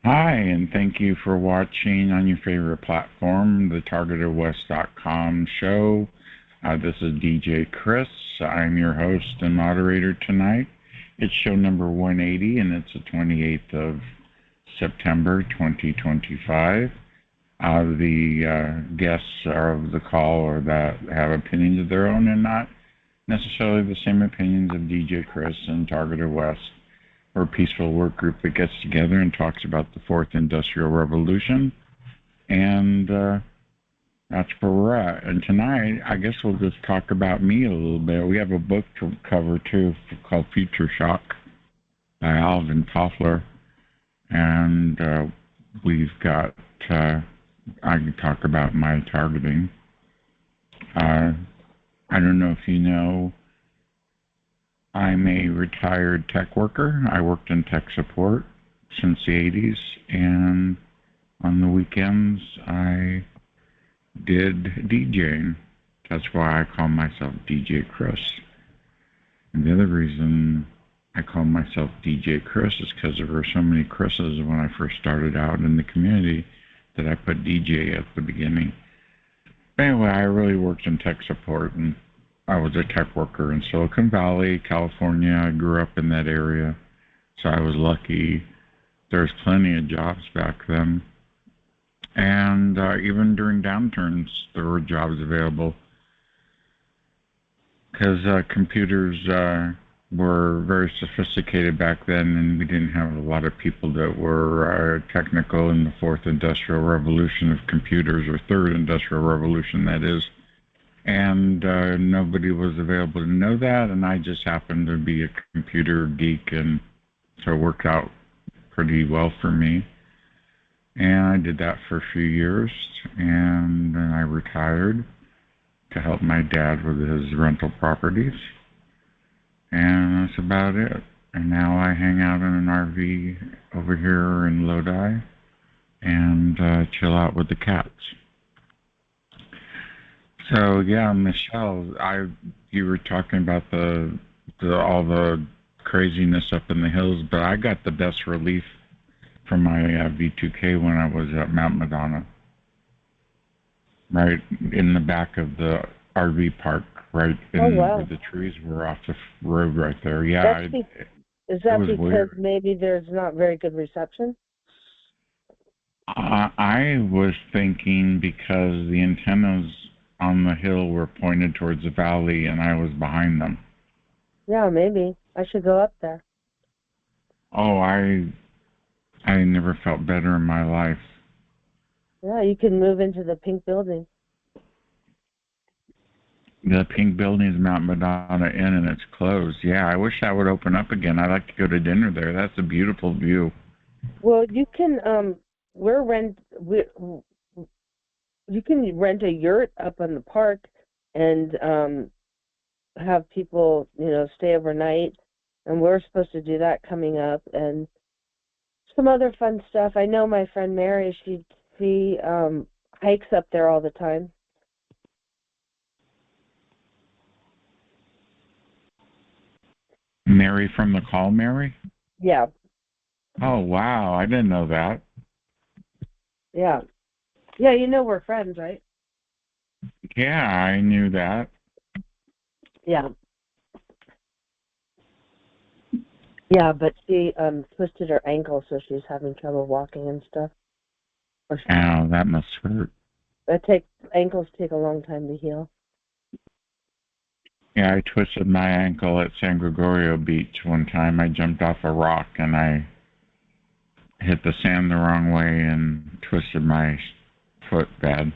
Hi, and thank you for watching on your favorite platform, the TargetedWest.com show. This is DJ Chris. I'm your host and moderator tonight. It's show number 180, and it's the 28th of September 2025. The guests of the call or that have opinions of their own and not necessarily the same opinions of DJ Chris and Targeted West. We're a peaceful work group that gets together and talks about the Fourth Industrial Revolution. And that's where we're at. And tonight, I guess we'll just talk about me a little bit. We have a book to cover, too, called Future Shock by Alvin Toffler. And we've got, I can talk about my targeting. I don't know if you know, I'm a retired tech worker. I worked in tech support since the 80s, and on the weekends I did DJing. That's why I call myself DJ Chris. And the other reason I call myself DJ Chris is because there were so many Chris's when I first started out in the community that I put DJ at the beginning. But anyway, I really worked in tech support, and I was a tech worker in Silicon Valley, California. I grew up in that area, so I was lucky. There's plenty of jobs back then. And even during downturns, there were jobs available because computers were very sophisticated back then, and we didn't have a lot of people that were technical in the Fourth Industrial Revolution of computers, or Third Industrial Revolution, that is. And nobody was available to know that, and I just happened to be a computer geek, and so it worked out pretty well for me. And I did that for a few years, and then I retired to help my dad with his rental properties, and that's about it. And now I hang out in an RV over here in Lodi and chill out with the cats. So yeah, MIchele, you were talking about all the craziness up in the hills, but I got the best relief from my V2K when I was at Mount Madonna, right in the back of the RV park, right in where the trees were off the road right there. Yeah, is that because weird. Maybe there's not very good reception? I was thinking because the antennas on the hill were pointed towards the valley, and I was behind them. Yeah, maybe. I should go up there. Oh, I never felt better in my life. Yeah, you can move into the pink building. The pink building is Mount Madonna Inn, and it's closed. Yeah, I wish that would open up again. I'd like to go to dinner there. That's a beautiful view. Well, you can you can rent a yurt up in the park and have people, stay overnight. And we're supposed to do that coming up, and some other fun stuff. I know my friend Mary, she hikes up there all the time. Mary from the call, Mary? Yeah. Oh, wow. I didn't know that. Yeah. Yeah, we're friends, right? Yeah, I knew that. Yeah. Yeah, but she twisted her ankle, so she's having trouble walking and stuff. Ow, that must hurt. Ankles take a long time to heal. Yeah, I twisted my ankle at San Gregorio Beach one time. I jumped off a rock and I hit the sand the wrong way and twisted my foot bad.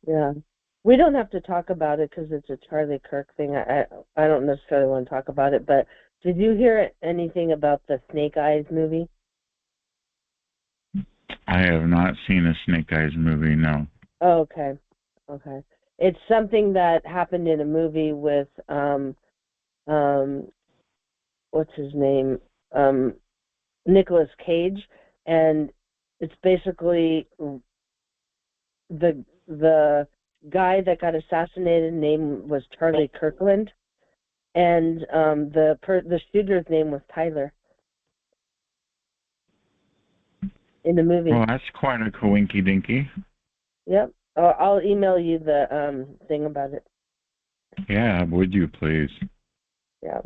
Yeah. We don't have to talk about it because it's a Charlie Kirk thing. I don't necessarily want to talk about it, but did you hear anything about the Snake Eyes movie? I have not seen a Snake Eyes movie, no. Oh, okay. Okay. It's something that happened in a movie with what's his name? Nicolas Cage, and it's basically the guy that got assassinated name was Charlie Kirkland, and the shooter's name was Tyler. in the movie. Well, that's quite a coinky dinky. Yep. I'll email you the thing about it. Yeah, would you please? Yeah.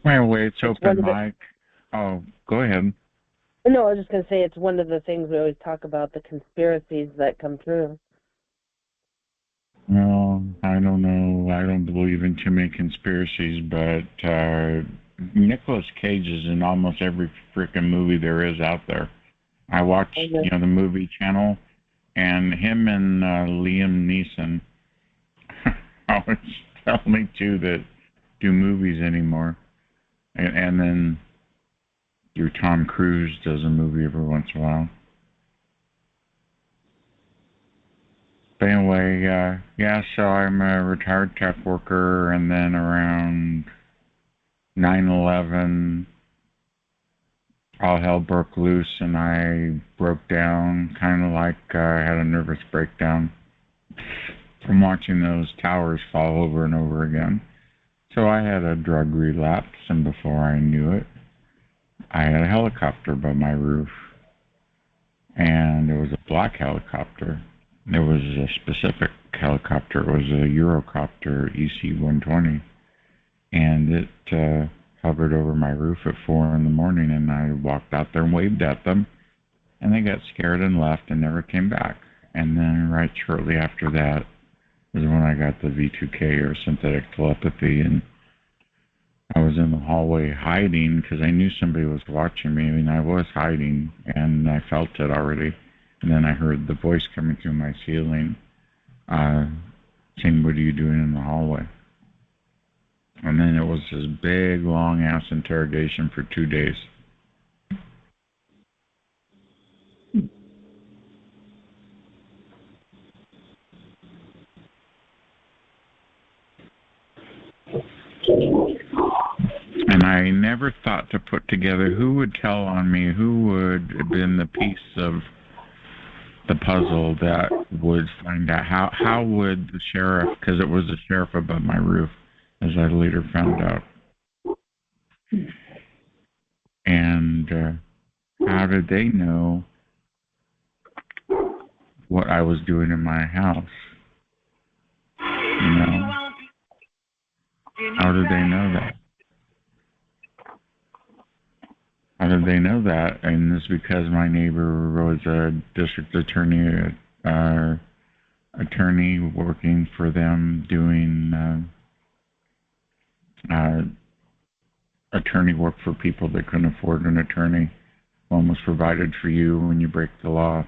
Well, it's open mic. Oh, go ahead. No, I was just going to say it's one of the things we always talk about, the conspiracies that come true. Well, I don't know. I don't believe in too many conspiracies, but Nicolas Cage is in almost every freaking movie there is out there. I watch, the movie channel, and him and Liam Neeson always tell me too that do movies anymore, and then your Tom Cruise does a movie every once in a while. But anyway, so I'm a retired tech worker, and then around 9/11, all hell broke loose, and I broke down, kind of like I had a nervous breakdown from watching those towers fall over and over again. So I had a drug relapse, and before I knew it, I had a helicopter by my roof, and it was a black helicopter. It was a specific helicopter. It was a Eurocopter EC-120, and it hovered over my roof at 4 in the morning, and I walked out there and waved at them, and they got scared and left and never came back. And then right shortly after that was when I got the V2K, or synthetic telepathy, and I was in the hallway hiding because I knew somebody was watching me. I mean, I was hiding, and I felt it already. And then I heard the voice coming through my ceiling saying, "What are you doing in the hallway?" And then it was this big, long-ass interrogation for 2 days. And I never thought to put together who would tell on me, who would have been the piece of the puzzle that would find out. How would the sheriff, because it was the sheriff above my roof, as I later found out. And how did they know what I was doing in my house? How did they know that? How did they know that? And it's because my neighbor was a district attorney working for them, doing attorney work for people that couldn't afford an attorney. One was provided for you when you break the law.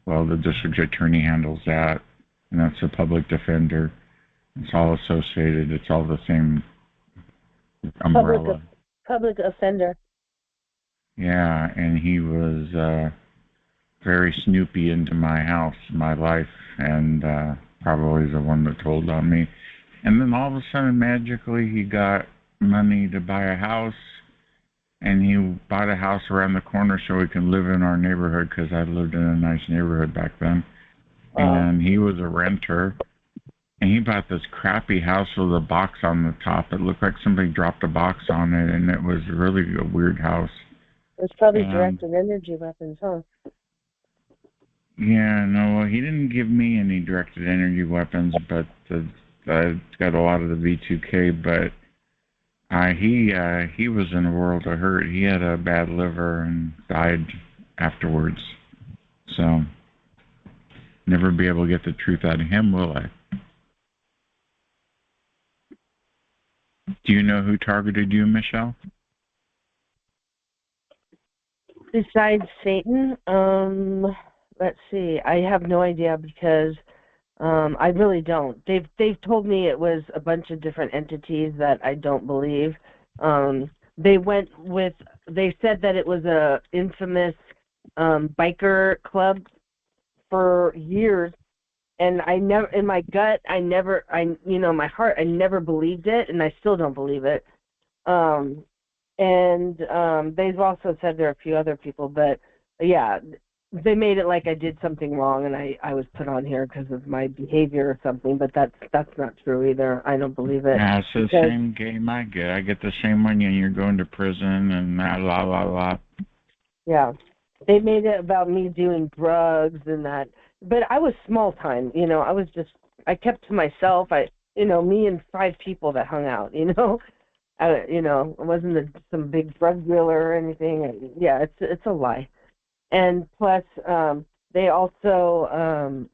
Well, the district attorney handles that, and that's a public defender. It's all associated. It's all the same umbrella. Public offender. Yeah, and he was very snoopy into my house, my life, and probably the one that told on me. And then all of a sudden, magically, he got money to buy a house, and he bought a house around the corner so he could live in our neighborhood, because I lived in a nice neighborhood back then. And he was a renter, and he bought this crappy house with a box on the top. It looked like somebody dropped a box on it, and it was really a weird house. It's probably directed energy weapons, huh? Yeah, no, well, he didn't give me any directed energy weapons, but I got a lot of the V2K, but he was in a world of hurt. He had a bad liver and died afterwards. So, never be able to get the truth out of him, will I? Do you know who targeted you, MIchele? Besides Satan, let's see. I have no idea, because I really don't. They've told me it was a bunch of different entities that I don't believe. They said that it was a infamous biker club for years, and I never, in my gut, my heart, I never believed it, and I still don't believe it. And they've also said there are a few other people, but yeah, they made it like I did something wrong and I was put on here because of my behavior or something, but that's not true either. I don't believe it. Yeah, it's the same game I get. I get the same one, and you're going to prison and la la la. Yeah. They made it about me doing drugs and that, but I was small time, I kept to myself. Me and 5 people that hung out, it wasn't some big drug dealer or anything. Yeah, it's a lie. And plus, they also,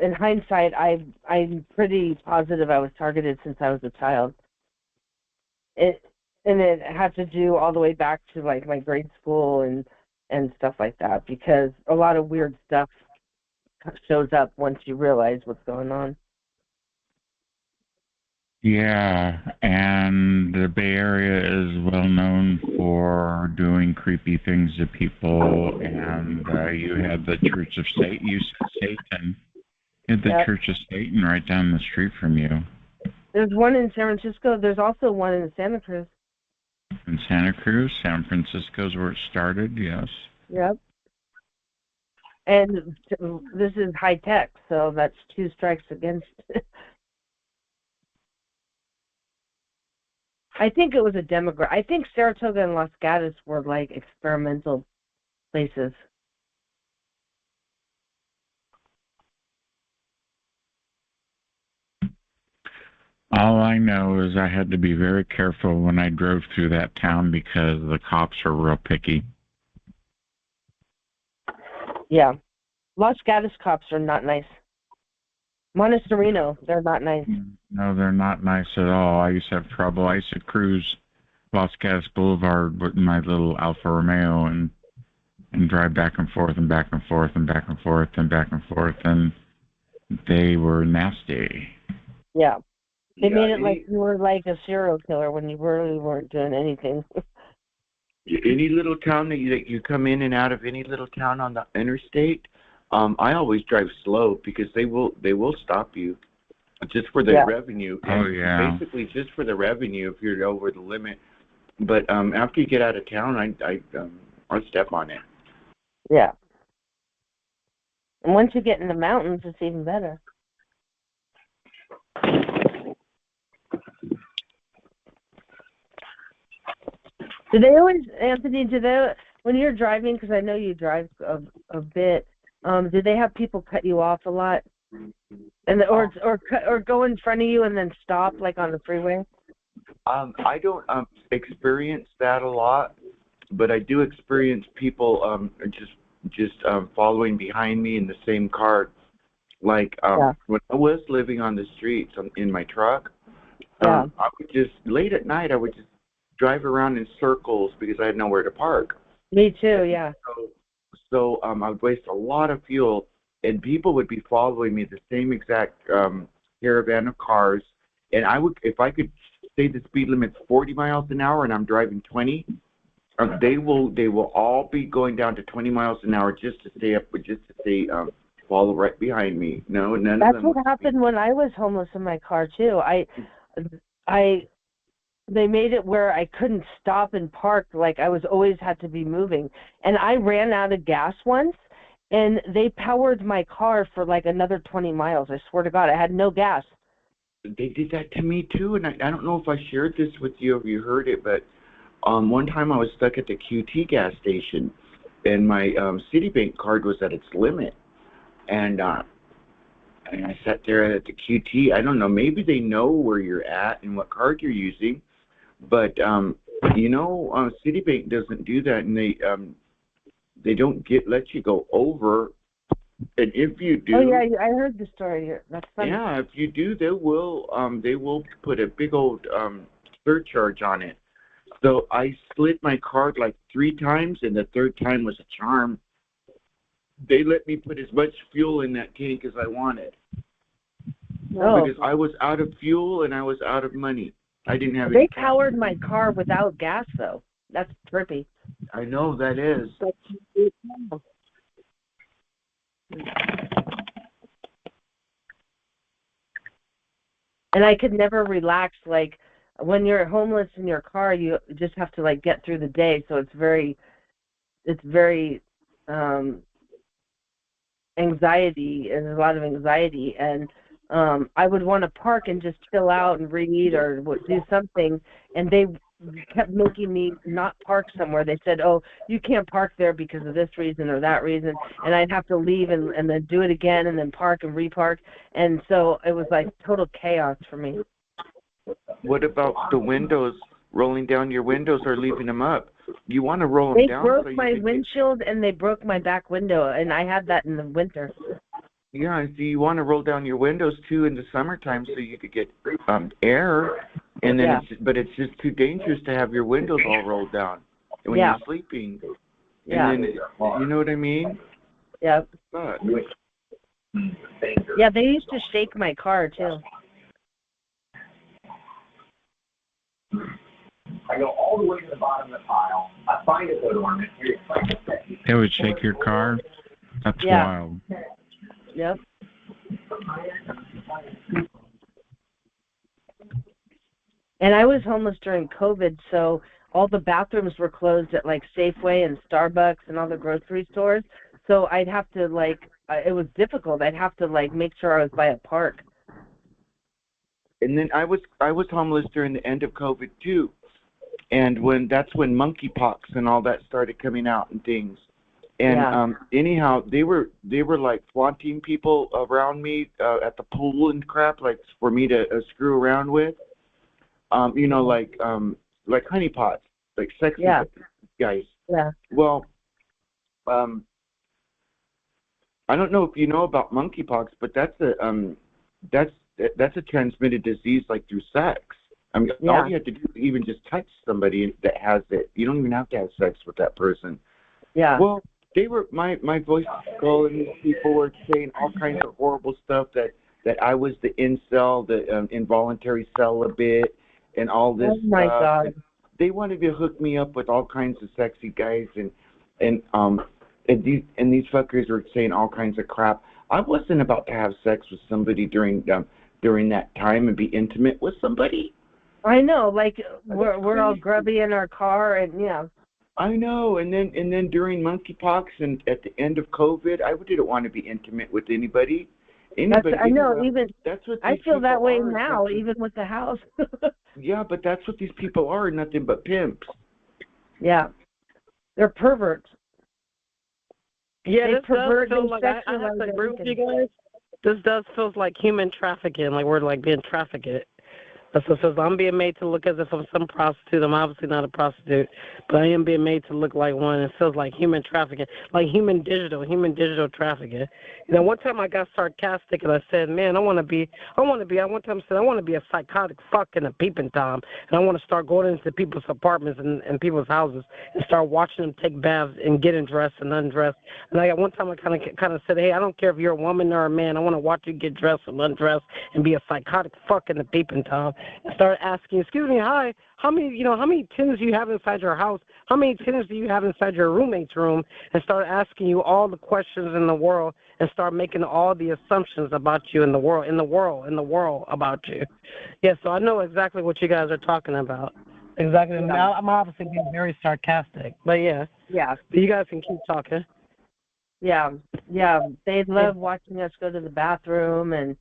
in hindsight, I'm pretty positive I was targeted since I was a child. And it had to do all the way back to like my grade school and stuff like that, because a lot of weird stuff shows up once you realize what's going on. Yeah, and the Bay Area is well known for doing creepy things to people. And you had the Church of Satan. You said Satan. You had the Yep. Church of Satan right down the street from you. There's one in San Francisco. There's also one in Santa Cruz. In Santa Cruz, San Francisco is where it started. Yes. Yep. And this is high tech, so that's 2 strikes against. I think it was a demographic. I think Saratoga and Los Gatos were like experimental places. All I know is I had to be very careful when I drove through that town because the cops are real picky. Yeah. Los Gatos cops are not nice. Montessorino, they're not nice. No, they're not nice at all. I used to have trouble. I used to cruise Los Gatos Boulevard with my little Alfa Romeo and drive back and forth and back and forth and back and forth and back and forth, and they were nasty. Yeah. They made it like you were like a serial killer when you really weren't doing anything. Any little town that you come in and out of, any little town on the interstate, I always drive slow because they will stop you just for the revenue. Oh, yeah. Basically just for the revenue if you're over the limit. But after you get out of town, I'll step on it. Yeah. And once you get in the mountains, it's even better. Do they always, Anthony, when you're driving, because I know you drive a bit, do they have people cut you off a lot? And or go in front of you and then stop, like on the freeway? I don't experience that a lot, but I do experience people just following behind me in the same car. Like when I was living on the streets in my truck, I would just, late at night, I would just drive around in circles because I had nowhere to park. Me too, yeah. So I would waste a lot of fuel, and people would be following me the same exact caravan of cars, and I would, if I could say the speed limit's 40 miles an hour and I'm driving 20, they will all be going down to 20 miles an hour just to stay follow right behind me. No, none That's of them. That's what happened when I was homeless in my car too. They made it where I couldn't stop and park, like I always had to be moving. And I ran out of gas once, and they powered my car for like another 20 miles. I swear to God, I had no gas. They did that to me too, and I don't know if I shared this with you or if you heard it, but one time I was stuck at the QT gas station, and my Citibank card was at its limit. And I sat there at the QT. I don't know, maybe they know where you're at and what card you're using. But Citibank doesn't do that, and they don't let you go over. And if you do, oh yeah, I heard the story here. That's funny. Yeah, if you do, they will put a big old surcharge on it. So I slid my card like 3 times, and the 3rd time was a charm. They let me put as much fuel in that tank as I wanted. Oh. Because I was out of fuel and I was out of money. I didn't have They powered my car without gas, though. That's trippy. I know, that is. And I could never relax. Like, when you're homeless in your car, you just have to, like, get through the day. So it's very anxiety, and a lot of anxiety, and I would want to park and just chill out and read or do something, and they kept making me not park somewhere. They said, "Oh, you can't park there because of this reason or that reason," and I'd have to leave and then do it again and then park and repark, and so it was like total chaos for me. What about the windows? Rolling down your windows or leaving them up? You want to roll them down. They broke my windshield and they broke my back window, and I had that in the winter. Yeah, so you want to roll down your windows too in the summertime so you could get air, and then but it's just too dangerous to have your windows all rolled down when you're sleeping. And then, you know what I mean? Yeah. Yeah, they used to shake my car too. I go all the way to the bottom of the pile. I find a hood ornament. It would shake your car? That's wild. Yep. And I was homeless during COVID, so all the bathrooms were closed at like Safeway and Starbucks and all the grocery stores. So I'd have to it was difficult. I'd have to make sure I was by a park. And then I was homeless during the end of COVID too, and that's when monkeypox and all that started coming out and things. And anyhow, they were like flaunting people around me at the pool and crap, like for me to screw around with. You know, like honeypots, like sexy guys. Yeah. Well, I don't know if you know about monkeypox, but that's a transmitted disease like through sex. I mean, all you have to do is even just touch somebody that has it. You don't even have to have sex with that person. Yeah. Well, they were my voice was going. People were saying all kinds of horrible stuff that I was the incel, the involuntary celibate, and all this. Oh my God. And they wanted to hook me up with all kinds of sexy guys, and these fuckers were saying all kinds of crap. I wasn't about to have sex with somebody during that time and be intimate with somebody. I know, we're all grubby in our car, and I know, and then during monkeypox and at the end of COVID, I didn't want to be intimate with anybody. I know. That's what I feel that way now, even with the house. Yeah, but that's what these people are, nothing but pimps. Yeah, they're perverts. Yeah, they this pervert, does feel like I have to agree with you guys. This does feel like human trafficking, like we're being trafficked. That's what it says. I'm being made to look as if I'm some prostitute. I'm obviously not a prostitute, but I am being made to look like one. It feels like human trafficking, like human digital trafficking. You know, one time I got sarcastic and I said, man, I one time I said, I want to be a psychotic fuck in a peeping Tom, and I want to start going into people's apartments and people's houses and start watching them take baths and getting dressed and undressed. And one time I kind of said, hey, I don't care if you're a woman or a man. I want to watch you get dressed and undressed and be a psychotic fuck in a peeping Tom. And start asking, excuse me, hi, how many tins do you have inside your house? How many tins do you have inside your roommate's room? And start asking you all the questions in the world and start making all the assumptions about you in the world about you. Yeah, so I know exactly what you guys are talking about. Exactly. Yeah. Now, I'm obviously being very sarcastic, but yeah. Yeah. But you guys can keep talking. Yeah. They love watching us go to the bathroom, and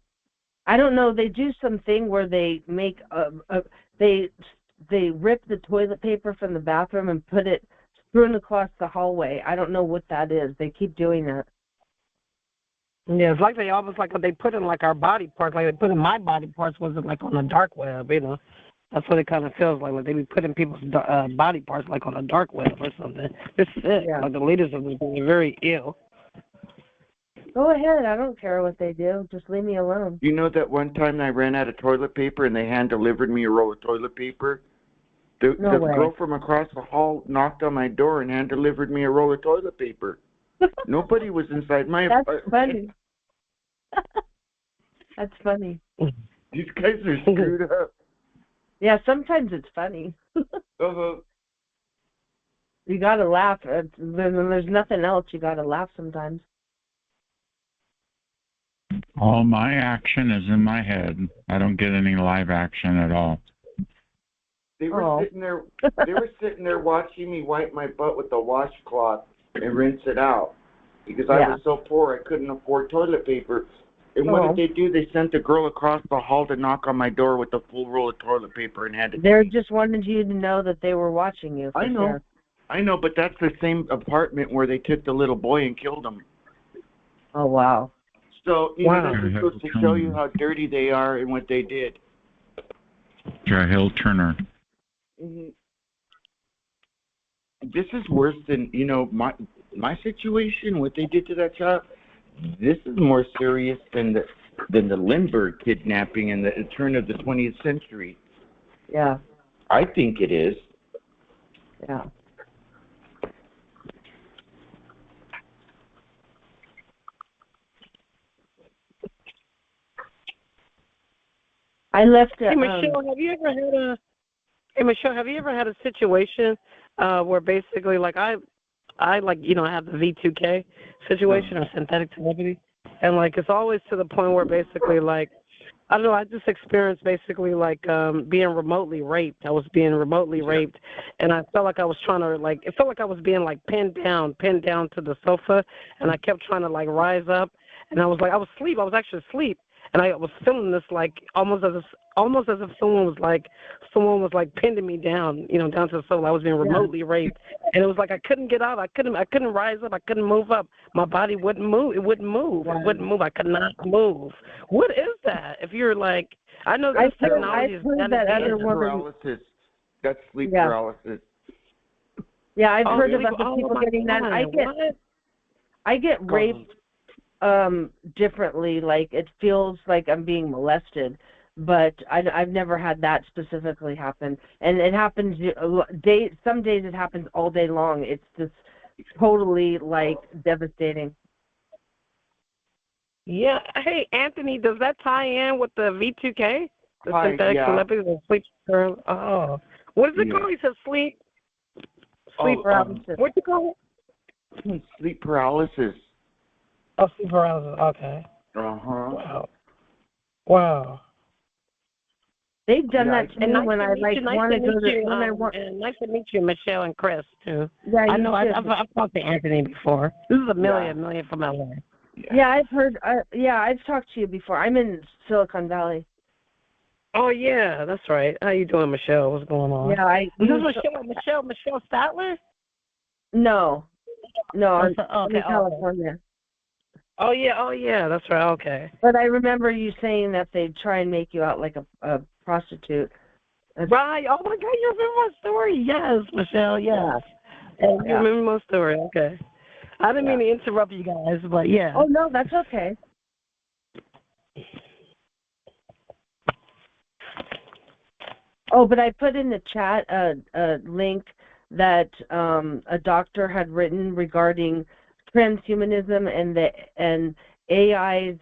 I don't know. They do something where they make they rip the toilet paper from the bathroom and put it strewn across the hallway. I don't know what that is. They keep doing that. Yeah, it's like they almost like they put in like our body parts, like they put in my body parts. Was it like on the dark web? You know, that's what it kind of feels like. Like they be putting people's body parts like on the dark web or something. It's sick. Yeah. Like the leaders of this are very ill. Go ahead. I don't care what they do. Just leave me alone. You know that one time I ran out of toilet paper and they hand-delivered me a roll of toilet paper? The girl from across the hall knocked on my door and hand-delivered me a roll of toilet paper. Nobody was inside my apartment. That's funny. That's funny. These guys are screwed up. Yeah, sometimes it's funny. Uh-huh. You got to laugh. There's nothing else. You got to laugh sometimes. All my action is in my head. I don't get any live action at all. They were sitting there. They were sitting there watching me wipe my butt with a washcloth and rinse it out. because I was so poor I couldn't afford toilet paper. And what did they do? They sent a girl across the hall to knock on my door with a full roll of toilet paper and had it. They just wanted you to know that they were watching you. I know. Sure. I know, but that's the same apartment where they took the little boy and killed him. Oh, wow. So, you know, that's supposed to show you how dirty they are and what they did. Hill Turner. This is worse than, you know, my situation, what they did to that child. This is more serious than the Lindbergh kidnapping in the turn of the 20th century. Yeah. I think it is. Yeah. I left. Hey, Michele, have you ever had a? Hey, Michele, have you ever had a situation where basically, like I like, you know, I have the V2K situation or synthetic telepathy, and like it's always to the point where basically, like, I don't know, I just experienced basically like being remotely raped. I was being remotely raped, and I felt like I was trying to, like, it felt like I was being like pinned down to the sofa, and I kept trying to like rise up, and I was asleep. I was actually asleep. And I was feeling this like almost as if someone was like pinning me down, you know, down to the soul. I was being remotely raped, and it was like I couldn't get out. I couldn't rise up. I couldn't move up. My body wouldn't move. It wouldn't move. It wouldn't move. I could not move. What is that? If you're like, I know this technology is paralysis. That's sleep paralysis. Yeah, I've heard of other people getting that. I get raped differently. Like, it feels like I'm being molested, but I've never had that specifically happen. And it happens some days it happens all day long. It's just totally like devastating. Yeah. Hey, Anthony, does that tie in with the V2K? The synthetic telepathy, the sleep paralysis? Oh, what is it called? He said sleep paralysis. What'd you call it? Sleep paralysis. Oh, sleep paralysis. Okay. Wow. They've done that to me when I like want to go to. Nice to meet you, Michele and Chris too. Yeah, I know. I've talked to Anthony before. This is Amelia from LA. Yeah, I've heard. I've talked to you before. I'm in Silicon Valley. Oh yeah, that's right. How you doing, Michele? What's going on? Yeah, Is this Michele Statler? No, I'm in California. Oh yeah, that's right. Okay. But I remember you saying that they'd try and make you out like a prostitute. Right. Oh my God, you remember my story? Yes, Michele. Yes. You remember my story? Okay. I didn't mean to interrupt you guys, but yeah. Oh no, that's okay. Oh, but I put in the chat a link that a doctor had written regarding transhumanism and AI's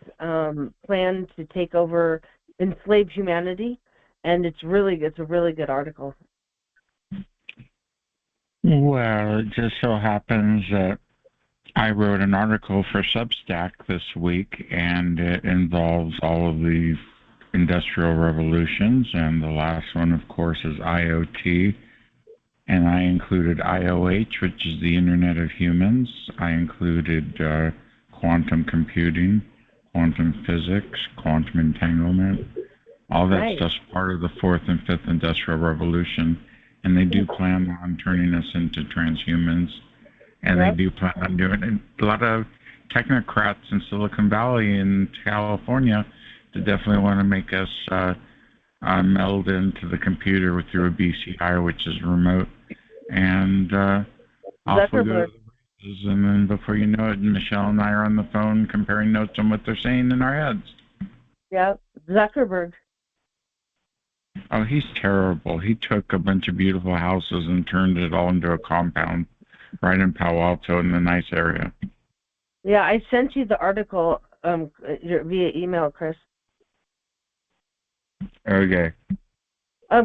plan to take over, enslave humanity, and it's a really good article. Well, it just so happens that I wrote an article for Substack this week, and it involves all of the industrial revolutions, and the last one, of course, is IoT. And I included IOH, which is the Internet of Humans. I included quantum computing, quantum physics, quantum entanglement. All that stuff's part of the fourth and fifth industrial revolution. And they do plan on turning us into transhumans. And they do plan on doing it. A lot of technocrats in Silicon Valley and California that definitely want to make us meld into the computer through a BCI, which is remote. And off we go to the races. And then before you know it, Michele and I are on the phone comparing notes on what they're saying in our heads. Yeah, Zuckerberg. Oh, he's terrible. He took a bunch of beautiful houses and turned it all into a compound right in Palo Alto in a nice area. Yeah, I sent you the article via email, Chris. Okay.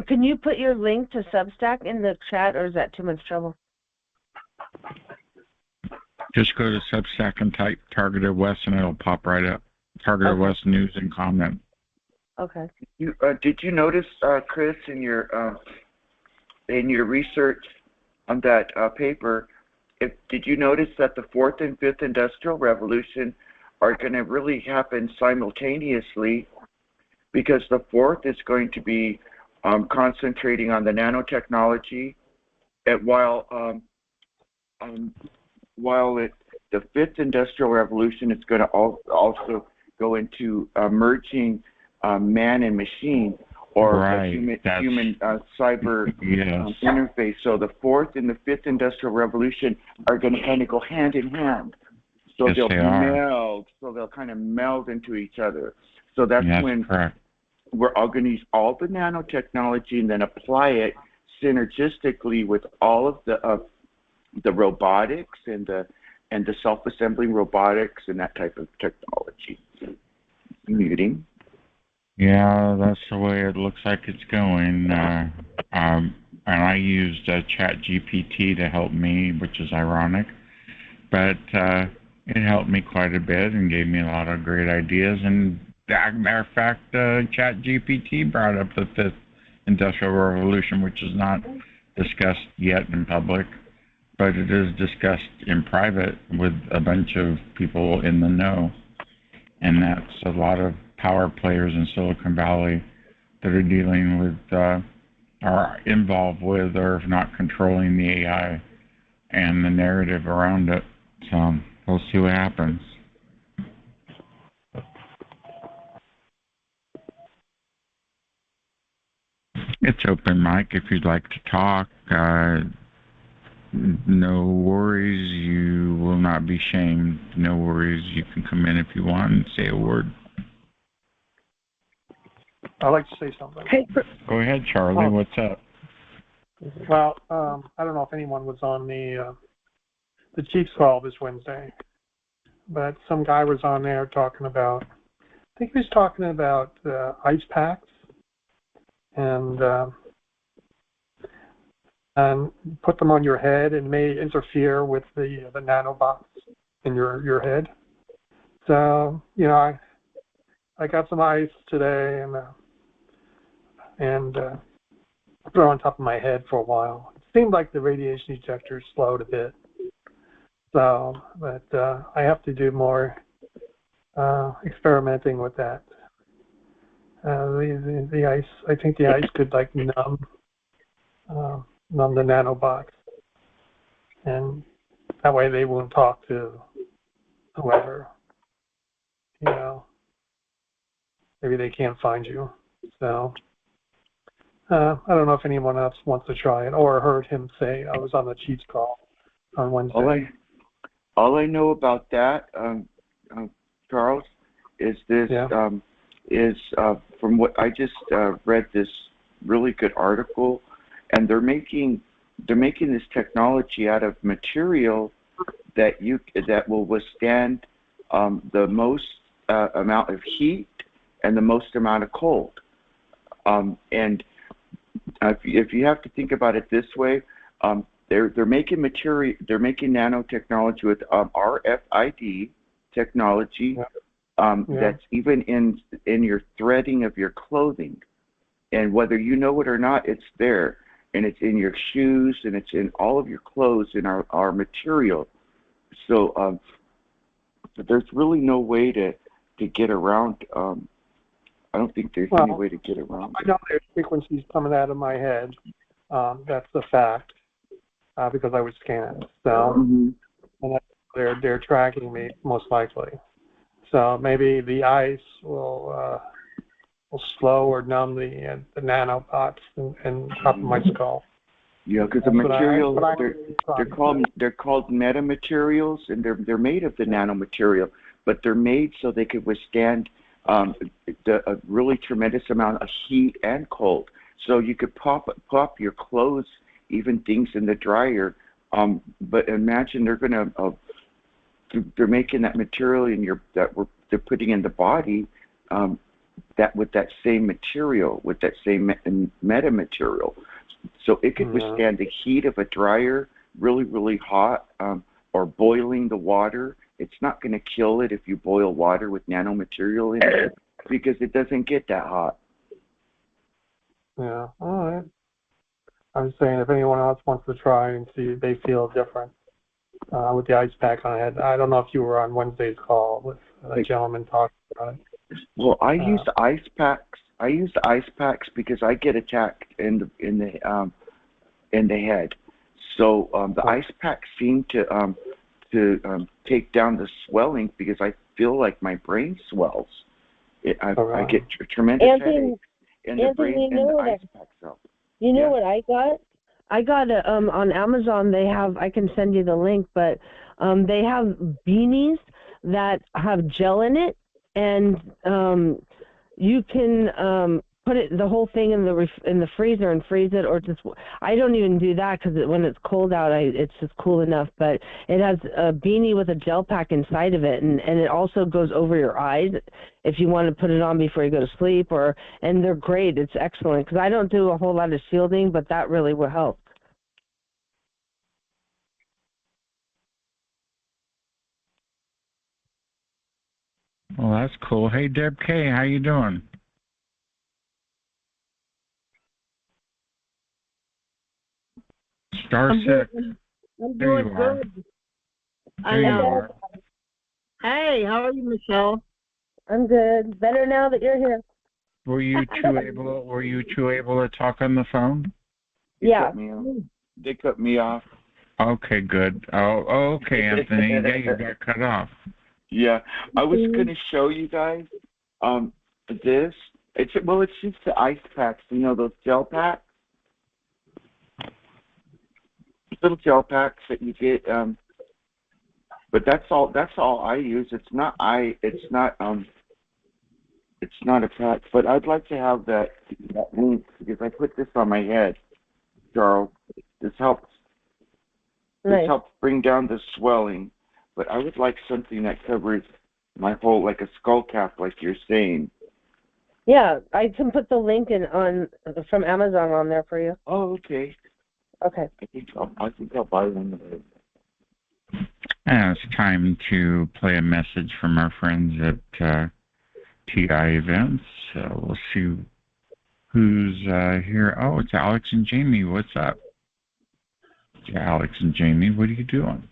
Can you put your link to Substack in the chat, or is that too much trouble? Just go to Substack and type Targeted West, and it'll pop right up. Targeted West News and comment. Okay. Did you notice, Chris, in your research on that paper, did you notice that the fourth and fifth industrial revolution are going to really happen simultaneously? Because the fourth is going to be concentrating on the nanotechnology, the fifth industrial revolution is going to also go into merging man and machine, or right. human cyber interface. So the fourth and the fifth industrial revolution are going to kind of go hand in hand. So yes, they'll meld. So they'll kind of meld into each other. So that's when correct. We're all going to use all the nanotechnology and then apply it synergistically with all of the robotics and the self-assembling robotics and that type of technology. Muting. Yeah, that's the way it looks like it's going. And I used ChatGPT to help me, which is ironic, but it helped me quite a bit and gave me a lot of great ideas. And as a matter of fact, ChatGPT brought up the fifth industrial revolution, which is not discussed yet in public, but it is discussed in private with a bunch of people in the know. And that's a lot of power players in Silicon Valley that are dealing with, are involved with, or if not controlling the AI and the narrative around it. So we'll see what happens. It's open mic if you'd like to talk. No worries, you will not be shamed. No worries, you can come in if you want and say a word. I'd like to say something. Hey, go ahead, Charlie. What's up? Well, I don't know if anyone was on the Chiefs call this Wednesday, but some guy was on there talking about, I think he was talking about ice packs and put them on your head and may interfere with the nanobots in your head. So, you know, I got some ice today and put it on top of my head for a while. It seemed like the radiation ejector slowed a bit. So, but I have to do more experimenting with that. The ice, I think the ice could like numb the nanobots, and that way they won't talk to whoever, you know. Maybe they can't find you. So I don't know if anyone else wants to try it or heard him say. I was on the Chiefs call on Wednesday. All I know about that, Charles, is this from what I just read this really good article, and they're making this technology out of material that will withstand the most amount of heat and the most amount of cold. And if you have to think about it this way, they're making nanotechnology with RFID technology that's even in your threading of your clothing, and whether you know it or not, it's there, and it's in your shoes, and it's in all of your clothes in our material. So there's really no way to get around. I don't think there's any way to get around. I know there's frequencies coming out of my head. That's a fact because I was scanned. So and they're tracking me most likely. So maybe the ice will slow or numb the nanobots in top of my skull. Yeah, because the material they're called metamaterials, and they're made of the nanomaterial, but they're made so they could withstand a really tremendous amount of heat and cold. So you could pop your clothes, even things in the dryer. But imagine they're making that material they're putting in the body, that with that same material, with that same metamaterial. So it could withstand the heat of a dryer, really, really hot, or boiling the water. It's not going to kill it if you boil water with nanomaterial in it, because it doesn't get that hot. Yeah, all right. I'm saying if anyone else wants to try and see if they feel different, with the ice pack on it. I don't know if you were on Wednesday's call with a gentleman talking about it. Well, I use ice packs. I use the ice packs because I get attacked in the head. So the ice packs seem to take down the swelling because I feel like my brain swells. I get tremendous headaches, and the brain and the ice packs help. You know what I got? I got on Amazon. They have. I can send you the link, but they have beanies that have gel in it, and you can put the whole thing in the freezer and freeze it, or just. I don't even do that because when it's cold out, it's just cool enough. But it has a beanie with a gel pack inside of it, and it also goes over your eyes if you want to put it on before you go to sleep. And they're great. It's excellent because I don't do a whole lot of shielding, but that really will help. Well, that's cool. Hey, Deb K, how you doing? Star 6. I'm doing good. There you are. Hey, how are you, Michele? I'm good. Better now that you're here. Were you two able to talk on the phone? Yeah. They cut me off. Okay, good. Oh, okay, Anthony. Yeah, you got cut off. Yeah, I was going to show you guys this. It's just the ice packs. You know those gel packs, little gel packs that you get. But that's all I use. It's not a pack. But I'd like to have that link because I put this on my head, Charles. This helps. Nice. This helps bring down the swelling. But I would like something that covers my whole, like a skull cap, like you're saying. Yeah, I can put the link from Amazon on there for you. Oh, okay. Okay. I think I'll buy one of those. And it's time to play a message from our friends at TI Events. We'll see who's here. Oh, it's Alex and Jamie. What's up? Alex and Jamie, what are you doing?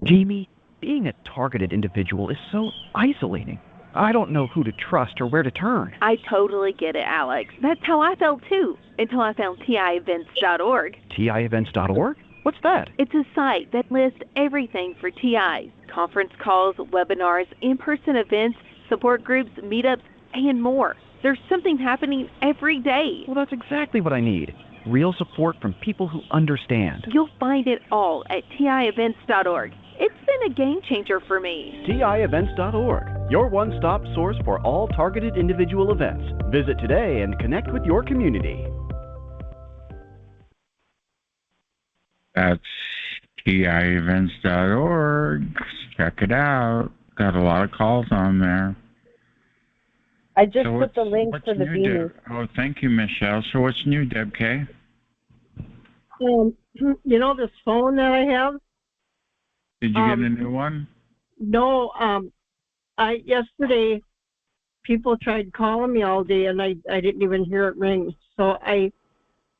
Jamie, being a targeted individual is so isolating. I don't know who to trust or where to turn. I totally get it, Alex. That's how I felt too, until I found TIEvents.org. TIEvents.org? What's that? It's a site that lists everything for TIs. Conference calls, webinars, in-person events, support groups, meetups, and more. There's something happening every day. Well, that's exactly what I need. Real support from people who understand. You'll find it all at TIEvents.org. It's been a game changer for me. TIEvents.org, your one-stop source for all targeted individual events. Visit today and connect with your community. That's TIEvents.org. Check it out. Got a lot of calls on there. I just put the link for the beanie. Oh, thank you, MIchele. So what's new, Deb K? You know this phone that I have? Did you get a new one? No. Yesterday, people tried calling me all day, and I didn't even hear it ring. So I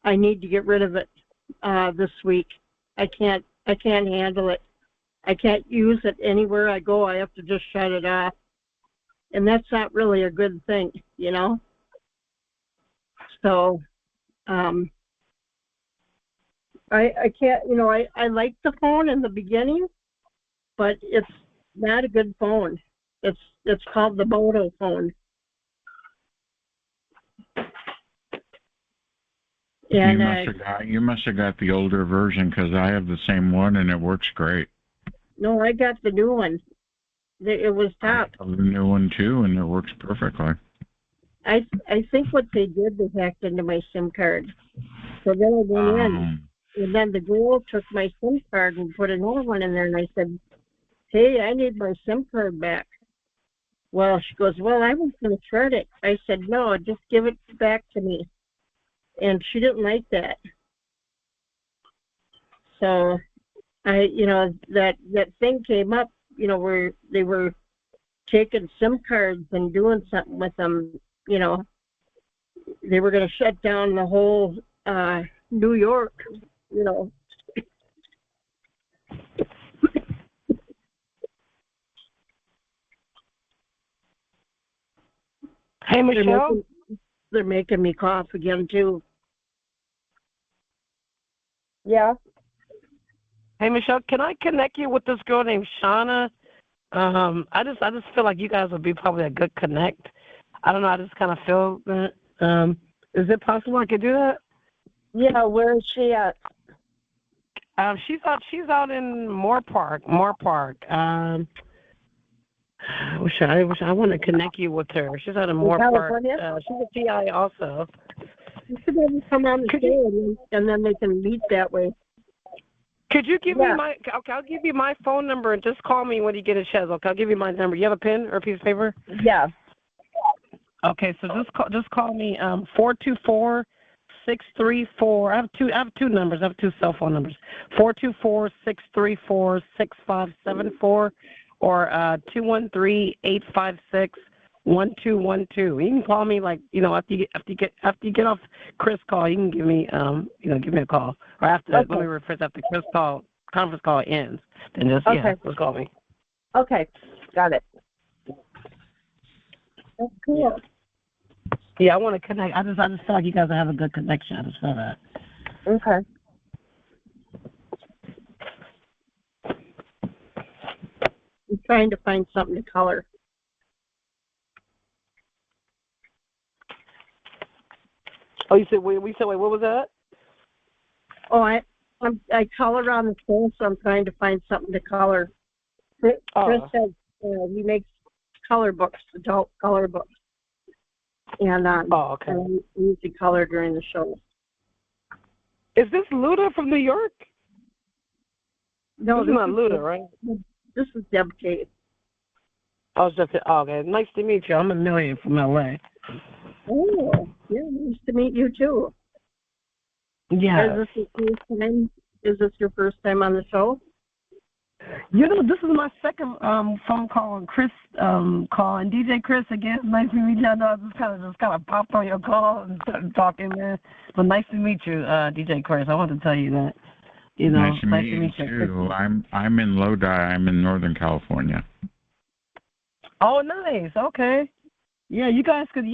need to get rid of it this week. I can't handle it. I can't use it anywhere I go. I have to just shut it off. And that's not really a good thing, you know? So, I can't, you know, I liked the phone in the beginning, but it's not a good phone. It's called the Moto phone. And you must have got the older version because I have the same one and it works great. No, I got the new one. It was top. I have the new one too, and it works perfectly. I think what they did, they hacked into my SIM card. So then I went in, and then the girl took my SIM card and put another one in there, and I said, "Hey, I need my SIM card back." Well, she goes, "Well, I was going to shred it." I said, "No, just give it back to me." And she didn't like that. So that thing came up, where they were taking SIM cards and doing something with them. They were going to shut down the whole New York, Hey, Michele? They're making me cough again, too. Yeah. Hey, Michele, can I connect you with this girl named Shauna? I just feel like you guys would be probably a good connect. I don't know. I just kind of feel that. Is it possible I could do that? Yeah. Where is she at? She's out in Moore Park. I want to connect you with her. She's out in Moore Park. She's a TI also. You should have them come on the show, and then they can meet that way. Could you give me my? Okay, I'll give you my phone number and just call me when you get a chance. Okay, I'll give you my number. You have a pen or a piece of paper? Yeah. Okay, so just call me 424-634. I have two numbers. I have two cell phone numbers. 424-634-6574 or 213-856-1212. You can call me after you get off Chris' call. You can give me give me a call or after. Let me rephrase, after Chris' conference call ends. Then just just call me. Okay, got it. That's cool. Yeah, I want to connect. I just feel like you guys have a good connection. I just feel that. Okay. I'm trying to find something to color. Oh, you said wait, what was that? Oh, I color on the phone, so I'm trying to find something to color. Chris says he makes color books, adult color books. And okay. I use the color during the show. Is this Luda from New York? No, this is not Luda, right? This is Deb Kate. Okay. Nice to meet you. I'm Amelia from LA. Oh, yeah, nice to meet you too. Yeah. Is this your first time on the show? This is my second phone call and Chris call. And DJ Chris, again, nice to meet you. I know I just kind of popped on your call and started talking there. But nice to meet you, DJ Chris. I want to tell you that. Nice to meet you too. I'm in Lodi. I'm in Northern California. Oh, nice. Okay. Yeah, you guys could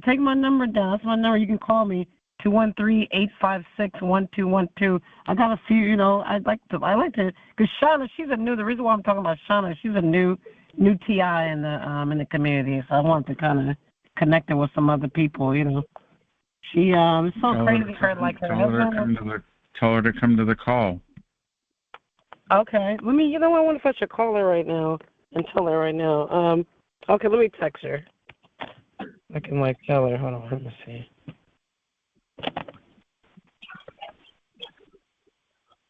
take my number down. That's my number. You can call me 213-856-1212. I got a few, I like to, because Shauna, the reason why I'm talking about Shauna, she's a new TI in the community, so I wanted to kind of connect her with some other people, She, it's so crazy for her, like her husband. Tell her to come to the call. Okay, I want to fetch a caller right now and tell her right now. Okay, let me text her. I can tell her. Hold on, let me see.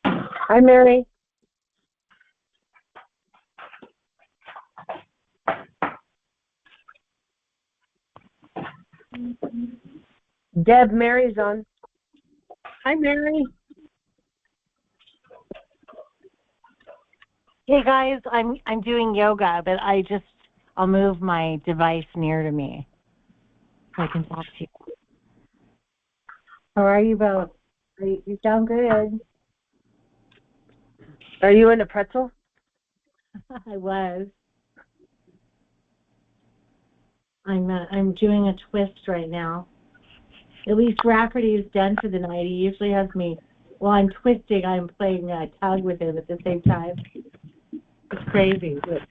Hi, Mary. Deb, Mary's on. Hi, Mary. Hey guys, I'm doing yoga, but I'll move my device near to me so I can talk to you. How are you both? You sound good. Are you in a pretzel? I was. I'm doing a twist right now. At least Rafferty is done for the night. He usually has me while I'm twisting. I'm playing tag with him at the same time. It's crazy. But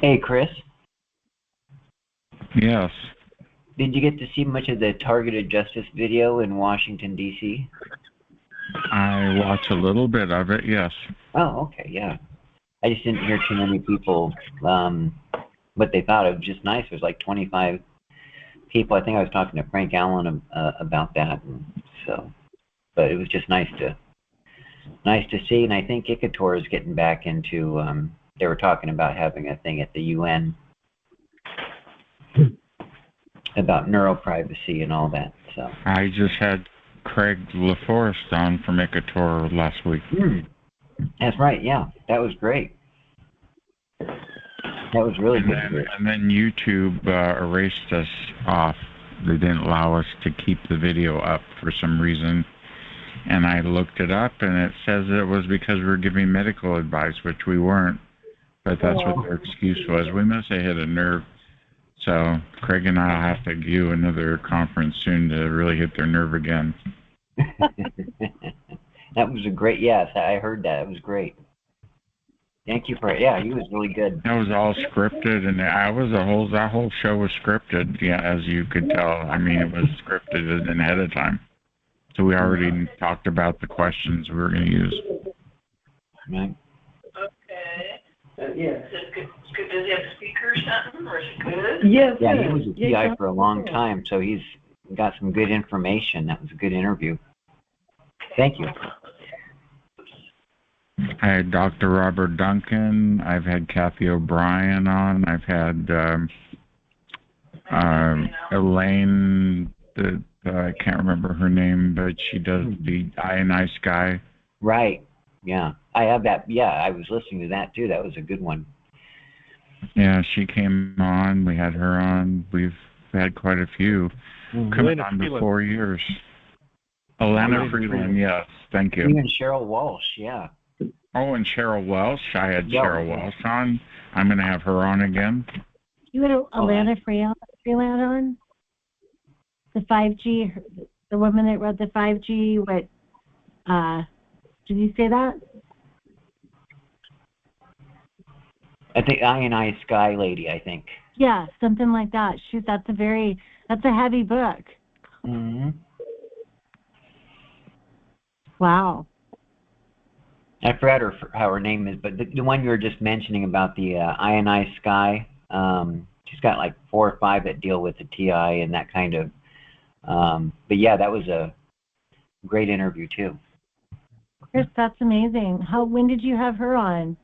Hey, Chris. Yes. Did you get to see much of the Targeted Justice video in Washington, D.C.? I watched a little bit of it, yes. Oh, okay, yeah. I just didn't hear too many people what they thought. It was just nice. There was 25 people. I think I was talking to Frank Allen about that. But it was just nice to see. And I think Icator is getting back into. They were talking about having a thing at the UN about neuroprivacy and all that. So I just had Craig LaForest on from Icator last week. That's right. Yeah, that was great. That was really good to hear. And then YouTube erased us off. They didn't allow us to keep the video up for some reason. And I looked it up, and it says it was because we were giving medical advice, which we weren't. But that's what their excuse was. We must have hit a nerve. So Craig and I will have to do another conference soon to really hit their nerve again. That was a great, yes, I heard that. It was great. Thank you for it. Yeah, he was really good. That was all scripted, and that whole show was scripted. Yeah, as you could tell. I mean, it was scripted ahead of time. So we already talked about the questions we were going to use. Right. Okay. Yeah. Does he have a speaker or something, or is it good? Yes. Yeah, he was a TI for a long time, so he's got some good information. That was a good interview. Thank you. I had Dr. Robert Duncan. I've had Kathy O'Brien on. I've had Elaine, I can't remember her name, but she does the I Sky. Right. Yeah. I have that. Yeah, I was listening to that too. That was a good one. Yeah, she came on. We had her on. We've had quite a few coming on to 4 years. Elena Freeland, yes. Thank you. Even Cheryl Walsh, yeah. Oh, and Cheryl Welsh. I had Cheryl Welsh on. I'm going to have her on again. You had Alana Freeland on? The 5G, the woman that wrote the 5G, did you say that? I think I Sky Lady, I think. Yeah, something like that. Shoot, that's a heavy book. Mm-hmm. Wow. I forgot how her name is, but the one you were just mentioning about the I Sky, she's got like 4 or 5 that deal with the TI and that kind of. But yeah, that was a great interview too. Chris, that's amazing. When did you have her on?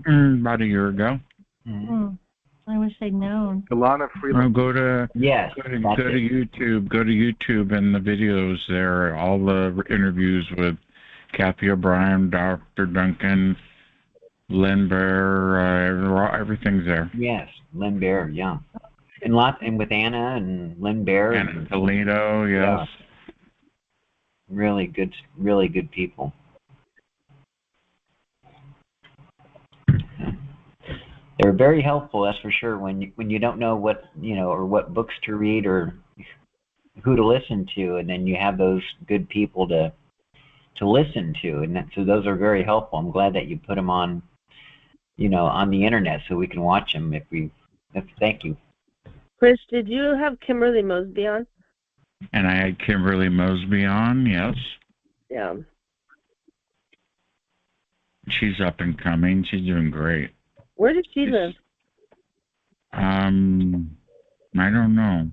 About a year ago. Mm-hmm. I wish I'd known. Alana Freeland. Go to YouTube. Go to YouTube, and the videos there. All the interviews with Kathy O'Brien, Dr. Duncan, Lynn Bear, everything's there. Yes, Lynn Bear, yeah. And with Anna and Lynn Bear. Anna Toledo, yes. Yeah. Really good people. They're very helpful, that's for sure. When you don't know what or what books to read or who to listen to, and then you have those good people to listen to, and so those are very helpful. I'm glad that you put them on, on the internet so we can watch them. Thank you. Chris, did you have Kimberly Mosby on? And I had Kimberly Mosby on, yes. Yeah. She's up and coming. She's doing great. Where did she live? I don't know.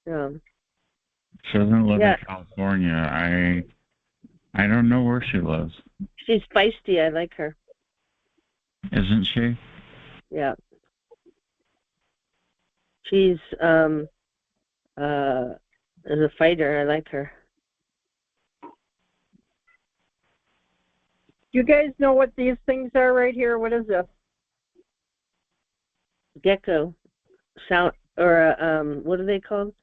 Yeah. She doesn't live in California. I don't know where she lives. She's feisty. I like her. Isn't she? Yeah. She's as a fighter. I like her. You guys know what these things are right here? What is this? Gecko sound, or what are they called?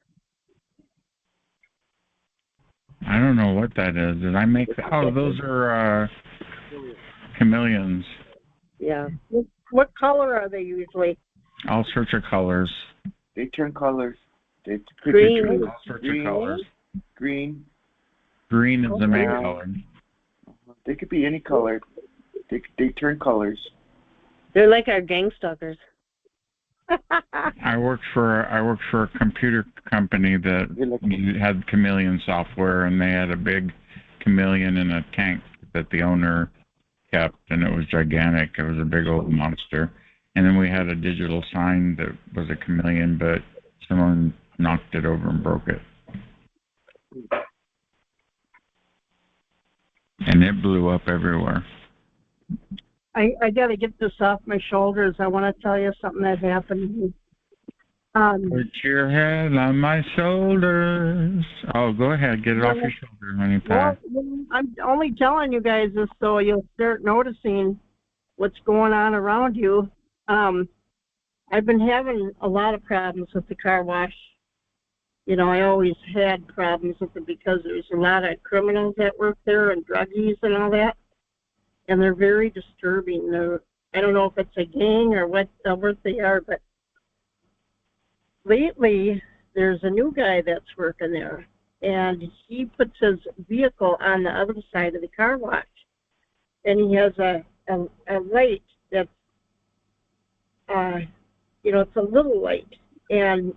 I don't know what that is. Did I make that? Oh, those are chameleons. Yeah. What color are they usually? All sorts of colors. They turn colors. They green. All sorts of colors. Green. Green is the main color. They could be any color. They turn colors. They're like our gang stalkers. I worked for a computer company that had chameleon software, and they had a big chameleon in a tank that the owner kept, and it was gigantic. It was a big old monster. And then we had a digital sign that was a chameleon, but someone knocked it over and broke it. And it blew up everywhere. I got to get this off my shoulders. I want to tell you something that happened. Put your head on my shoulders. Oh, go ahead. Get it off your shoulder, honey pie. Well, I'm only telling you guys this so you'll start noticing what's going on around you. I've been having a lot of problems with the car wash. You know, I always had problems with it because there's a lot of criminals that work there and druggies and all that. And they're very disturbing. I don't know if it's a gang or what they are, but lately there's a new guy that's working there. And he puts his vehicle on the other side of the car wash. And he has a light that's, you know, it's a little light. And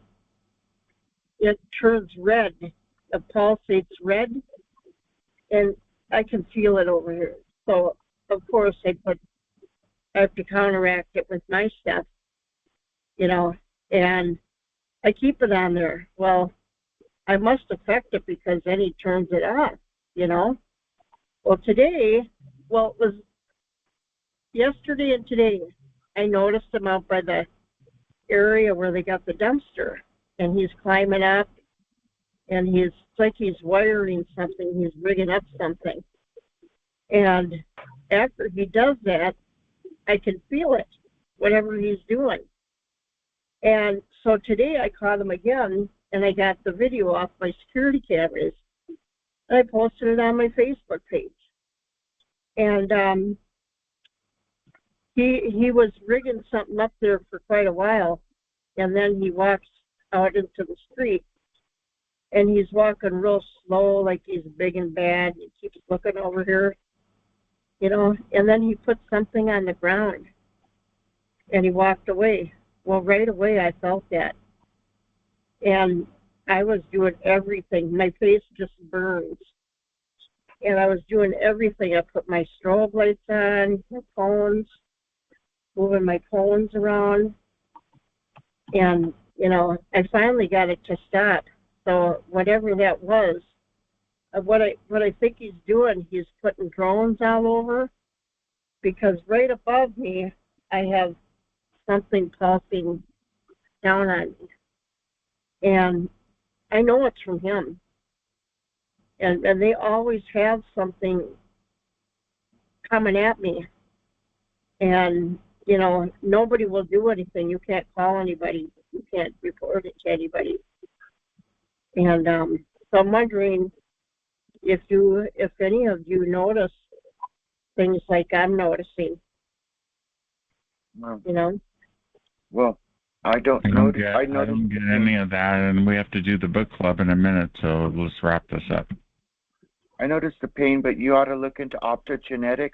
it turns red. It pulsates red. And I can feel it over here. So, of course, I have to counteract it with my stuff, you know, and I keep it on there. Well, I must affect it because then he turns it off, you know. Well, it was yesterday and today, I noticed him out by the area where they got the dumpster, and he's climbing up, and it's like he's wiring something, he's rigging up something. And after he does that, I can feel it, whatever he's doing. And so today I caught him again, and I got the video off my security cameras, and I posted it on my Facebook page. And he was rigging something up there for quite a while, and then he walks out into the street, and he's walking real slow, like he's big and bad. He keeps looking over here, you know, and then he put something on the ground, and he walked away. Well, right away I felt that, and I was doing everything. My face just burns, and I was doing everything. I put my strobe lights on, my phones, moving my phones around, and, you know, I finally got it to stop. So whatever that was, what I think he's doing, he's putting drones all over, because right above me I have something pulsing down on me, and I know it's from him. And they always have something coming at me, and, you know, nobody will do anything. You can't call anybody. You can't report it to anybody. And so I'm wondering if any of you notice things like I'm noticing. Well, you know. Well, I don't get any of that, and we have to do the book club in a minute, so let's wrap this up. I noticed the pain, but you ought to look into optogenetics,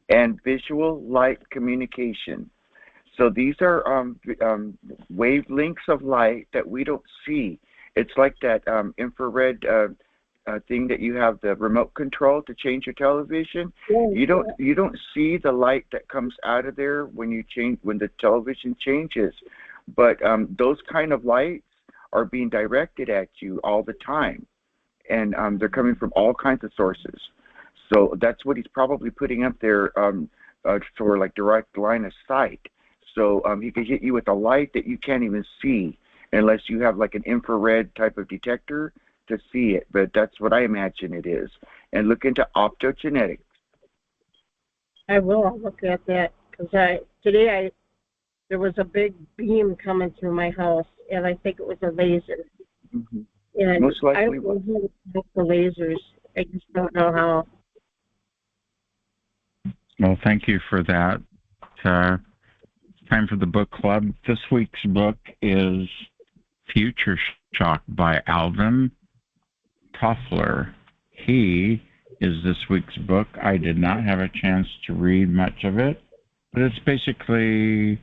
and visual light communication. So these are wavelengths of light that we don't see. It's like that infrared thing that you have the remote control to change your television. Yeah, You don't see the light that comes out of there when the television changes, but those kind of lights are being directed at you all the time, and they're coming from all kinds of sources. So that's what he's probably putting up there for like direct line of sight. So he could hit you with a light that you can't even see unless you have like an infrared type of detector to see it. But that's what I imagine it is. And look into optogenetics. I will look at that, because today there was a big beam coming through my house, and I think it was a laser. Mm-hmm. And most likely I don't know how to the lasers. I just don't know how. Well, thank you for that. It's time for the book club. This week's book is Future Shock by Alvin Toffler. He is this week's book. I did not have a chance to read much of it, but it's basically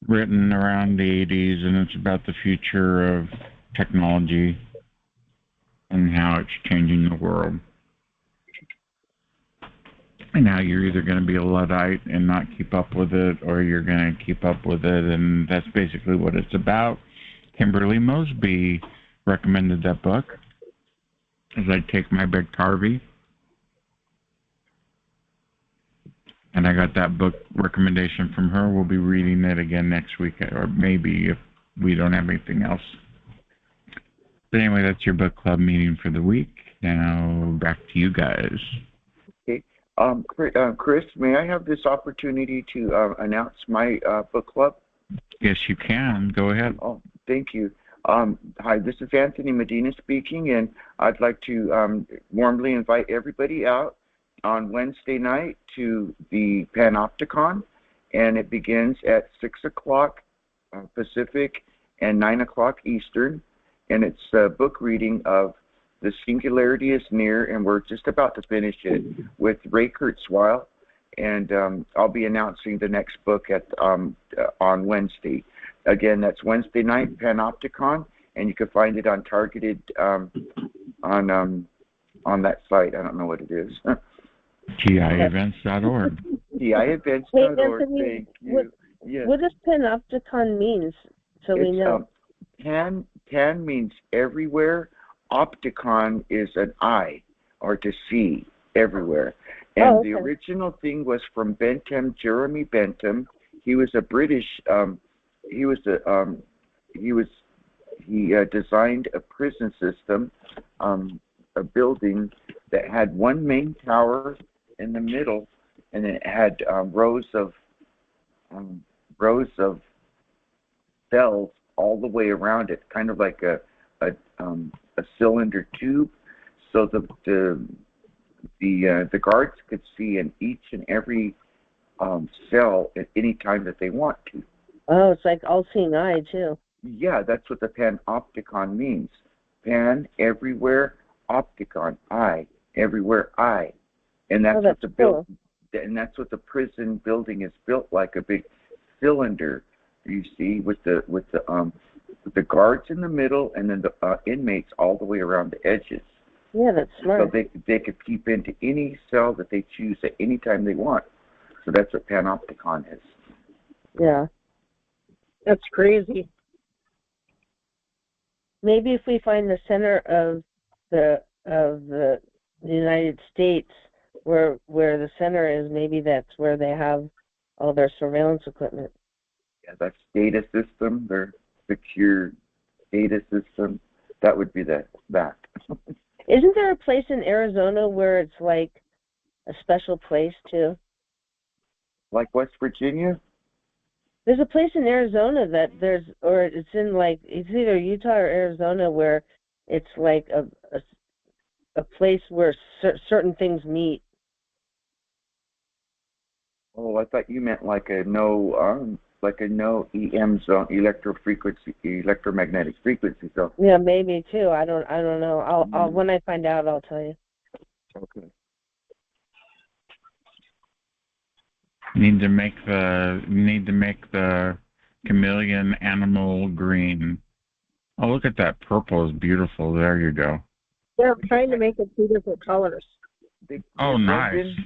written around the 80s, and it's about the future of technology and how it's changing the world. And how you're either going to be a Luddite and not keep up with it, or you're going to keep up with it, and that's basically what it's about. Kimberly Mosby recommended that book as I take my big Harvey. And I got that book recommendation from her. We'll be reading it again next week, or maybe if we don't have anything else. But anyway, that's your book club meeting for the week. Now back to you guys. Okay. Chris, may I have this opportunity to announce my book club? Yes, you can. Go ahead. Oh, thank you. Hi, this is Anthony Medina speaking, and I'd like to warmly invite everybody out on Wednesday night to the Panopticon, and it begins at 6 o'clock Pacific and 9 o'clock Eastern, and it's a book reading of The Singularity is Near, and we're just about to finish it with Ray Kurzweil, and I'll be announcing the next book at on Wednesday. Again, that's Wednesday night, Panopticon, and you can find it on Targeted on that site. I don't know what it is. TIEvents.org. TIEvents.org. Anthony, Thank you. What does Panopticon mean? So we know. Pan means everywhere. Opticon is an eye, or to see everywhere. And the original thing was from Bentham, Jeremy Bentham. He was a British. He designed a prison system, a building that had one main tower in the middle, and it had rows of cells all the way around it, kind of like a cylinder tube, so the guards could see in each and every cell at any time that they want to. Oh, it's like all-seeing eye too. Yeah, that's what the Panopticon means. Pan everywhere, opticon eye everywhere, eye, and that's what the cool. And that's what the prison building is built like, a big cylinder. You see, with the guards in the middle, and then the inmates all the way around the edges. Yeah, that's smart. So they could peep into any cell that they choose at any time they want. So that's what Panopticon is. Yeah. That's crazy. Maybe if we find the center of the United States, where the center is, maybe that's where they have all their surveillance equipment. Yeah, that's data system, their secure data system. That would be that. Isn't there a place in Arizona where it's like a special place too? Like West Virginia? There's a place in Arizona that it's in like, it's either Utah or Arizona, where it's like a place where certain things meet. Oh, I thought you meant like a no EM zone, electromagnetic frequency zone. Yeah, maybe too. I don't know. I'll when I find out, I'll tell you. Okay. Need to make the chameleon animal green. Oh, look at that purple! Is beautiful. There you go. Yeah, I'm trying to make it 2 different colors. Nice.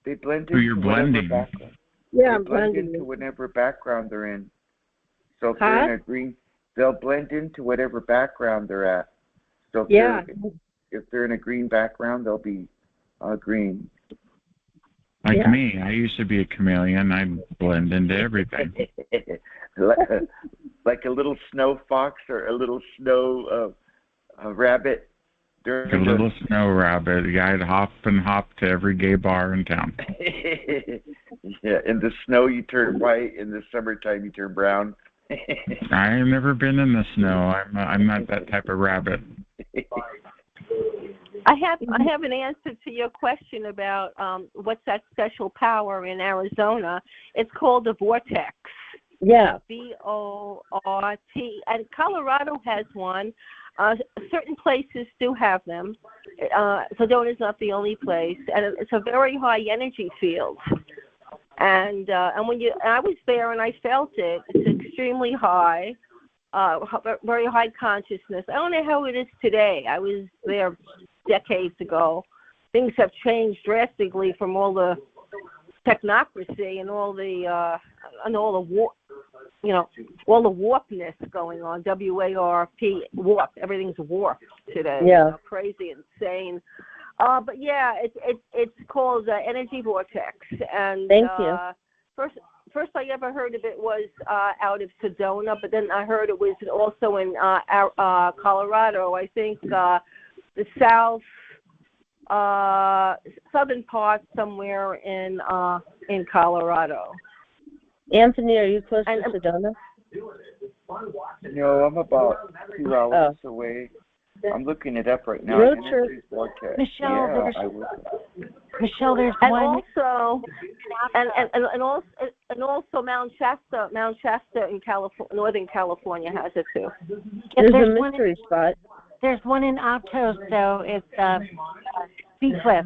They blend So you're blending. Background. Yeah, I'm blending into whatever background they're in. So if they're in a green, they'll blend into whatever background they're at. So if they're in a green background, they'll be green. Like me, I used to be a chameleon. I blend into everything. Like a little snow fox or a little snow rabbit. Like a little snow rabbit. I'd hop to every gay bar in town. Yeah, in the snow you turn white. In the summertime you turn brown. I've never been in the snow. I'm not that type of rabbit. I have an answer to your question about what's that special power in Arizona. It's called a vortex. Yeah. VORT. And Colorado has one. Certain places do have them. Sedona is not the only place, and it's a very high energy field. And when I was there and I felt it. It's extremely high. Very high consciousness. I don't know how it is today. I was there decades ago. Things have changed drastically from all the technocracy and all the all the warpness going on. WARP, warp. Everything's warped today. Yeah, crazy, insane. But yeah, it's called energy vortex. And thank you. First I ever heard of it was out of Sedona, but then I heard it was also in Colorado. I think the south southern part somewhere in Colorado. Anthony, are you close to Sedona? No, I'm about 2 hours away. I'm looking it up right now. Michele, yeah, Michele, there's and one. Also, and also Mount Shasta in California, Northern California has it too. There's a mystery spot. There's one in Aptos, though. It's Sea Cliff.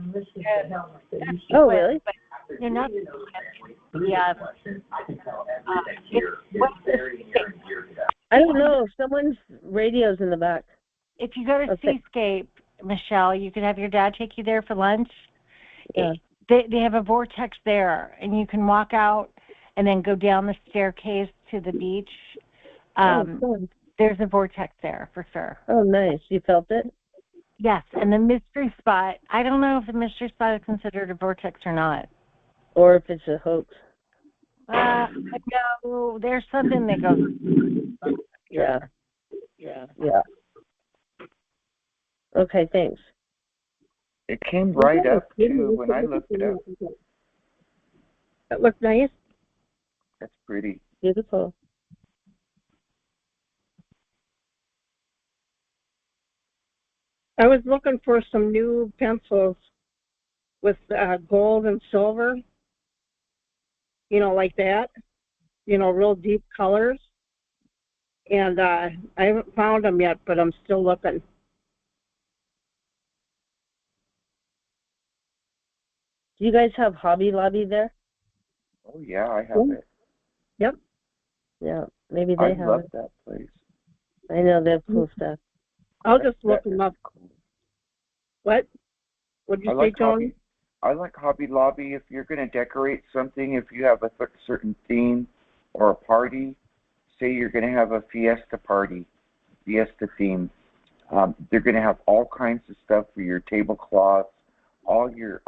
Oh, really? You're not. Yeah. I don't know. Someone's radio's in the back. If you go to Seascape, Michele, you could have your dad take you there for lunch. Yeah. They have a vortex there, and you can walk out and then go down the staircase to the beach. There's a vortex there for sure. Oh, nice. You felt it? Yes, and the mystery spot, I don't know if the mystery spot is considered a vortex or not. Or if it's a hoax. No, there's something that goes. Yeah. Okay, thanks. It came right up too when I looked it up. That looked nice. That's pretty. Beautiful. I was looking for some new pencils with gold and silver, like that, real deep colors. And I haven't found them yet, but I'm still looking. Do you guys have Hobby Lobby there? Oh, yeah, I have it. Yep. Yeah, maybe they have I love it. that place. I know, they have cool stuff. I'll just look them up. What? What did you say, Tony? I like Hobby Lobby if you're going to decorate something, if you have a certain theme or a party. Say you're going to have a fiesta party, fiesta theme. They're going to have all kinds of stuff for your tablecloths, all your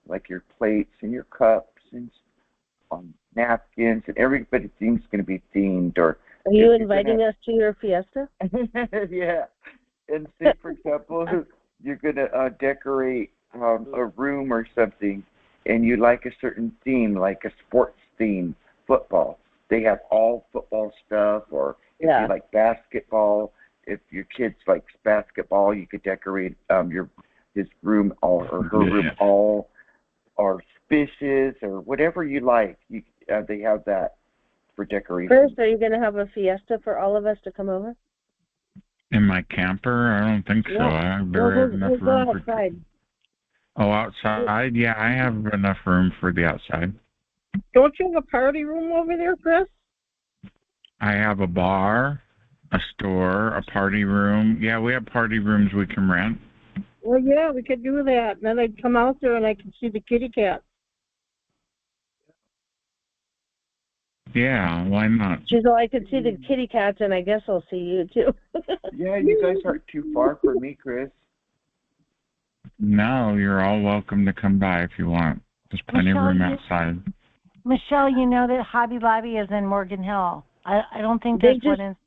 like your plates and your cups and napkins, and everybody's thing's going to be themed. Or are you inviting us to your fiesta? Yeah. And say, for example, you're going to decorate a room or something, and you like a certain theme, like a sports theme, football. They have all football stuff, or if you like basketball, if your kids like basketball, you could decorate his room or her room all, or fishes, or whatever you like. They have that for decoration. First, are you going to have a fiesta for all of us to come over? In my camper? I don't think so. I barely have enough room for... outside. Oh, outside? Yeah, I have enough room for the outside. Don't you have a party room over there, Chris? I have a bar, a store, a party room. Yeah, we have party rooms we can rent. Well, yeah, we could do that. And then I'd come out there and I could see the kitty cat. Yeah, why not? She's all, I could see the kitty cats, and I guess I'll see you, too. Yeah, you guys aren't too far from me, Chris. No, you're all welcome to come by if you want. There's plenty of room outside. Michele, you know that Hobby Lobby is in Morgan Hill. I don't think there's one in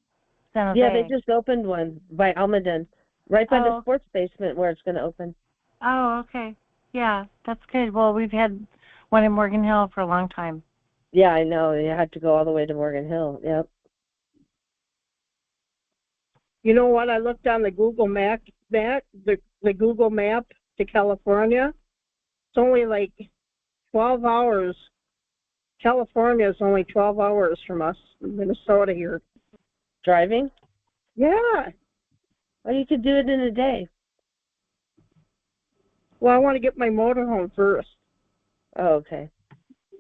San Jose. Yeah, they just opened one by Almaden, right by the sports basement where it's going to open. Oh, okay. Yeah, that's good. Well, we've had one in Morgan Hill for a long time. Yeah, I know. You had to go all the way to Morgan Hill. Yep. You know what? I looked on the Google map, the Google map to California. It's only like 12 hours. California is only 12 hours from us, Minnesota here. Driving? Yeah. Well, you could do it in a day. Well, I want to get my motorhome first. Oh, okay.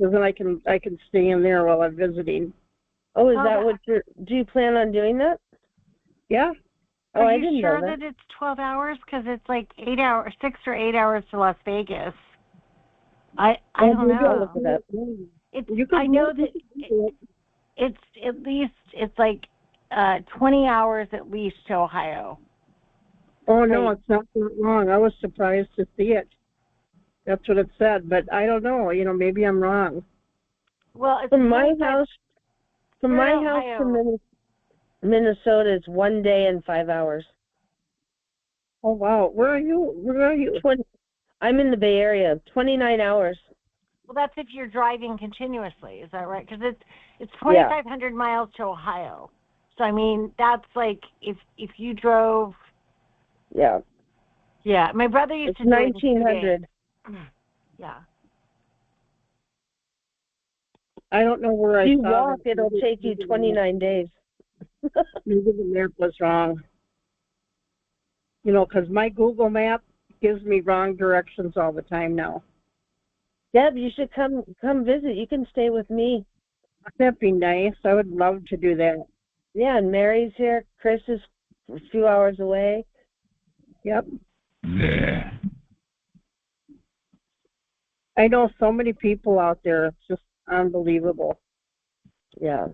So then I can stay in there while I'm visiting. Oh, is that what do you plan on doing that? Yeah. Oh, I didn't know that. Are you sure that it's 12 hours? Because it's like 6 or 8 hours to Las Vegas. I don't know. Look it up. I know that it's at least, it's like 20 hours at least to Ohio. Oh, no, it's not that long. I was surprised to see it. That's what it said, but I don't know. Maybe I'm wrong. Well, it's from my house to Minnesota, it's 1 day and 5 hours. Oh, wow. Where are you? 20, I'm in the Bay Area. 29 hours. Well, that's if you're driving continuously. Is that right? Because it's 2,500 miles to Ohio. So I mean, that's like if you drove. Yeah. Yeah, my brother used to do 1900. Yeah. I don't know where if I you saw walk, it'll take you 29 days. Maybe the map was wrong. You know, because my Google map gives me wrong directions all the time now. Deb, you should come visit. You can stay with me. That'd be nice. I would love to do that. Yeah, and Mary's here. Chris is a few hours away. Yep. Yeah. I know so many people out there. It's just unbelievable. Yeah.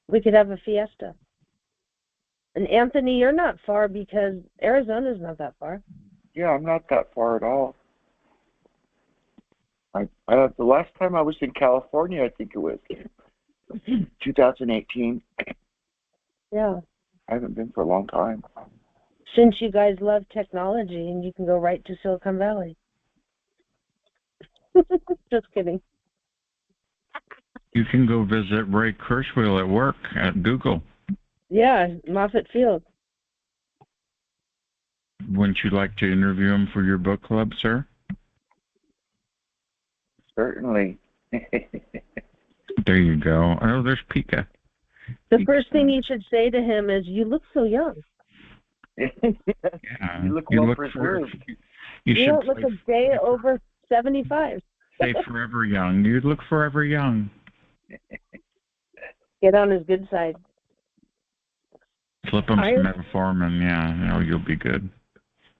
We could have a fiesta. And Anthony, you're not far because Arizona's not that far. Yeah, I'm not that far at all. The last time I was in California, I think it was 2018. Yeah. I haven't been for a long time. Since you guys love technology and you can go right to Silicon Valley. Just kidding. You can go visit Ray Kurzweil at work at Google. Yeah, Moffett Field. Wouldn't you like to interview him for your book club, sir? Certainly. There you go. Oh, there's Pika. The first thing you should say to him is, "You look so young." Yeah, you look well preserved. You don't look a day over 75. Say forever young. You look forever young. Get on his good side. Slip him some metformin, yeah, you'll be good.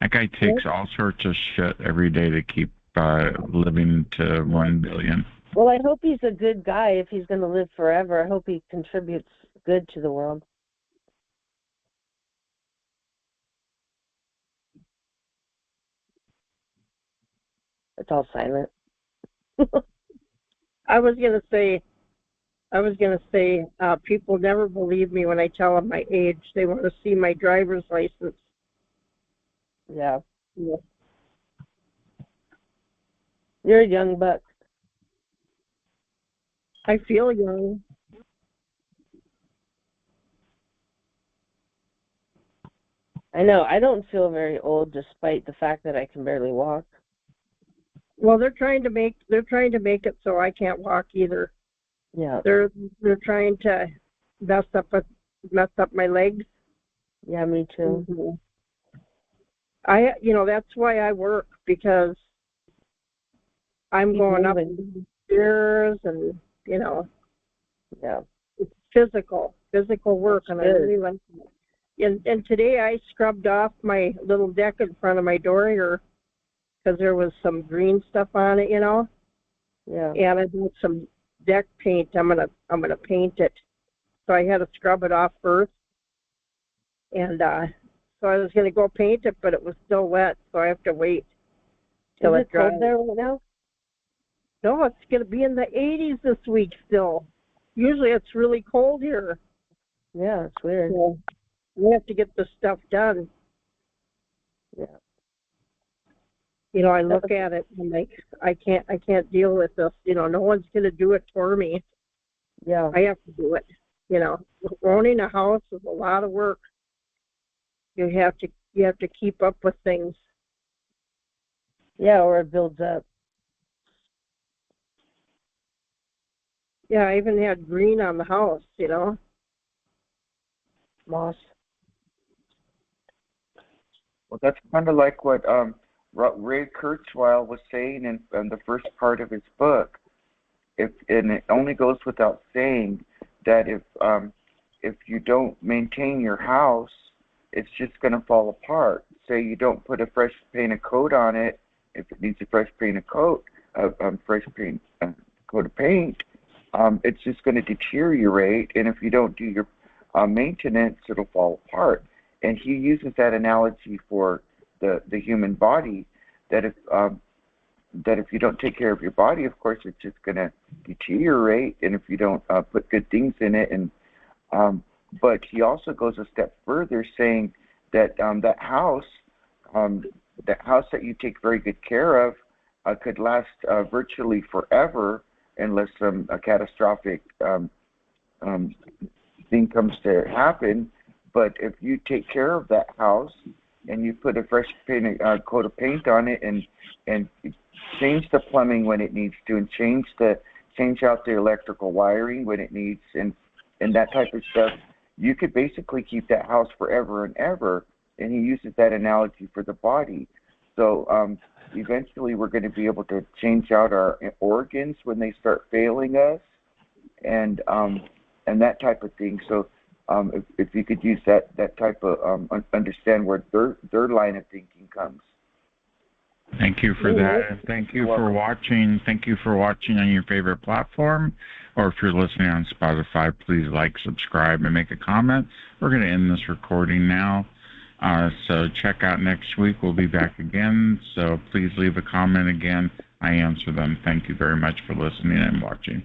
That guy takes all sorts of shit every day to keep living to 1 billion. Well, I hope he's a good guy if he's going to live forever. I hope he contributes good to the world. It's all silent. I was gonna say, people never believe me when I tell them my age. They want to see my driver's license. Yeah. Yeah. You're a young buck. I feel young. I know. I don't feel very old, despite the fact that I can barely walk. Well, they're trying to make it so I can't walk either. Yeah. They're trying to mess up my legs. Yeah, me too. Mm-hmm. That's why I work, because I'm going up stairs and, Yeah. it's physical work, and I really like it. And today I scrubbed off my little deck in front of my door here because there was some green stuff on it, Yeah. And I got some deck paint. I'm gonna paint it, so I had to scrub it off first. And so I was gonna go paint it, but it was still wet, so I have to wait till it dries. Cold there right now? No, it's gonna be in the 80s this week still. Usually it's really cold here. Yeah, it's weird. So we have to get this stuff done. Yeah. I look at it and I can't deal with this. No one's gonna do it for me. Yeah. I have to do it. Owning a house is a lot of work. You have to keep up with things. Yeah, or it builds up. Yeah, I even had green on the house, Moss. Well, that's kind of like what Ray Kurzweil was saying in the first part of his book. And it only goes without saying that if you don't maintain your house, it's just going to fall apart. Say you don't put a fresh painted coat on it, if it needs a fresh painted coat, coat of paint, it's just going to deteriorate. And if you don't do your maintenance, it'll fall apart. And he uses that analogy for the human body, that if you don't take care of your body, of course, it's just going to deteriorate. And if you don't put good things in it, but he also goes a step further, saying that that house, the house that you take very good care of could last virtually forever unless a catastrophic thing comes to happen. But if you take care of that house and you put a fresh coat of paint on it and change the plumbing when it needs to, and change out the electrical wiring when it needs, and that type of stuff, you could basically keep that house forever and ever. And he uses that analogy for the body. So eventually we're going to be able to change out our organs when they start failing us, and that type of thing. So if you could use that type of understand where their line of thinking comes. Thank you for that. Thank you for watching. Thank you for watching on your favorite platform. Or if you're listening on Spotify, please like, subscribe, and make a comment. We're going to end this recording now. So check out next week. We'll be back again. So please leave a comment again. I answer them. Thank you very much for listening and watching.